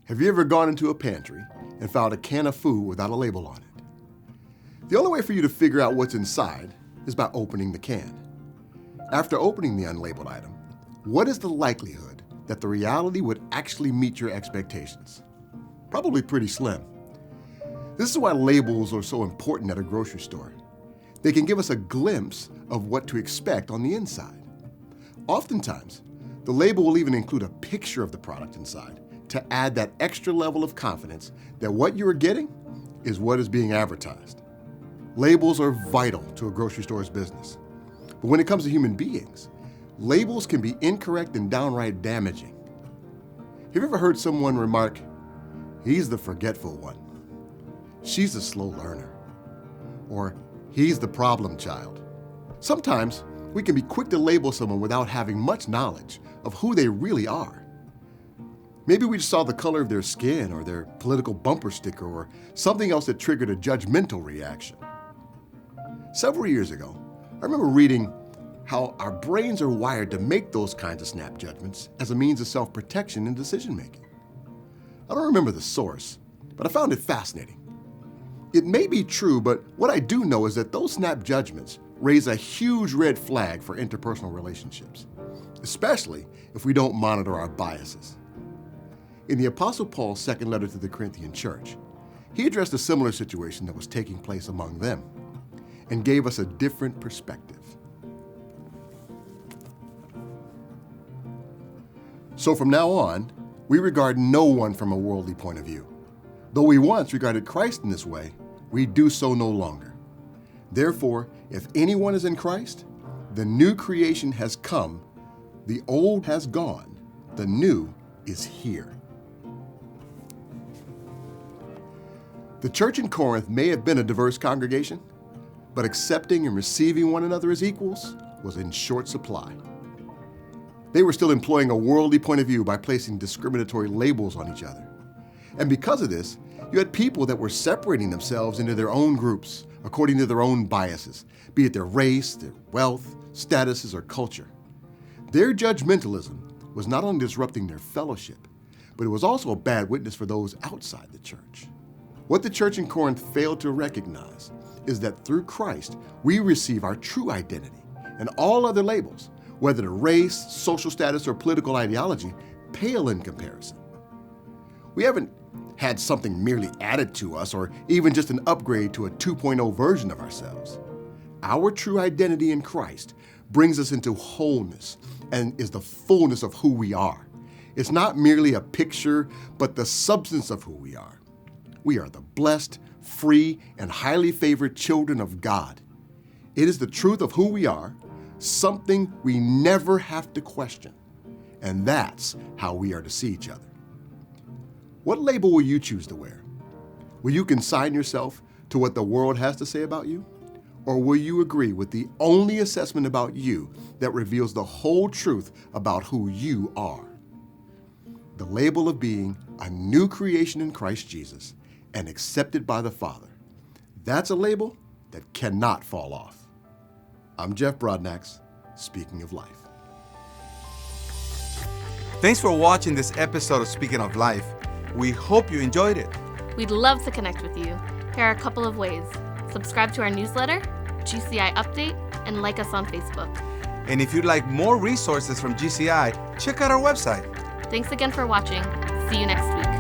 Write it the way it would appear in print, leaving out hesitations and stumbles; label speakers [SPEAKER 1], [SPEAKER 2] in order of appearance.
[SPEAKER 1] Have you ever gone into a pantry and found a can of food without a label on it? The only way for you to figure out what's inside is by opening the can. After opening the unlabeled item, what is the likelihood that the reality would actually meet your expectations? Probably pretty slim. This is why labels are so important at a grocery store. They can give us a glimpse of what to expect on the inside. Oftentimes, the label will even include a picture of the product inside to add that extra level of confidence that what you are getting is what is being advertised. Labels are vital to a grocery store's business. But when it comes to human beings, labels can be incorrect and downright damaging. Have you ever heard someone remark, "He's the forgetful one," "She's a slow learner," or "He's the problem child"? Sometimes we can be quick to label someone without having much knowledge of who they really are. Maybe we just saw the color of their skin or their political bumper sticker or something else that triggered a judgmental reaction. Several years ago, I remember reading how our brains are wired to make those kinds of snap judgments as a means of self-protection and decision-making. I don't remember the source, but I found it fascinating. It may be true, but what I do know is that those snap judgments raise a huge red flag for interpersonal relationships, especially if we don't monitor our biases. In the Apostle Paul's second letter to the Corinthian church, he addressed a similar situation that was taking place among them and gave us a different perspective. So from now on, we regard no one from a worldly point of view. Though we once regarded Christ in this way, we do so no longer. Therefore, if anyone is in Christ, the new creation has come, the old has gone, the new is here. The church in Corinth may have been a diverse congregation, but accepting and receiving one another as equals was in short supply. They were still employing a worldly point of view by placing discriminatory labels on each other. And because of this, you had people that were separating themselves into their own groups according to their own biases, be it their race, their wealth, statuses, or culture. Their judgmentalism was not only disrupting their fellowship, but it was also a bad witness for those outside the church. What the church in Corinth failed to recognize is that through Christ, we receive our true identity, and all other labels, whether the race, social status, or political ideology, pale in comparison. We haven't had something merely added to us or even just an upgrade to a 2.0 version of ourselves. Our true identity in Christ brings us into wholeness and is the fullness of who we are. It's not merely a picture, but the substance of who we are. We are the blessed, free, and highly favored children of God. It is the truth of who we are, something we never have to question. And that's how we are to see each other. What label will you choose to wear? Will you consign yourself to what the world has to say about you? Or will you agree with the only assessment about you that reveals the whole truth about who you are? The label of being a new creation in Christ Jesus and accepted by the Father. That's a label that cannot fall off. I'm Jeff Broadnax, Speaking of Life.
[SPEAKER 2] Thanks for watching this episode of Speaking of Life. We hope you enjoyed it.
[SPEAKER 3] We'd love to connect with you. Here are a couple of ways. Subscribe to our newsletter, GCI Update, and like us on Facebook.
[SPEAKER 2] And if you'd like more resources from GCI, check out our website.
[SPEAKER 3] Thanks again for watching. See you next week.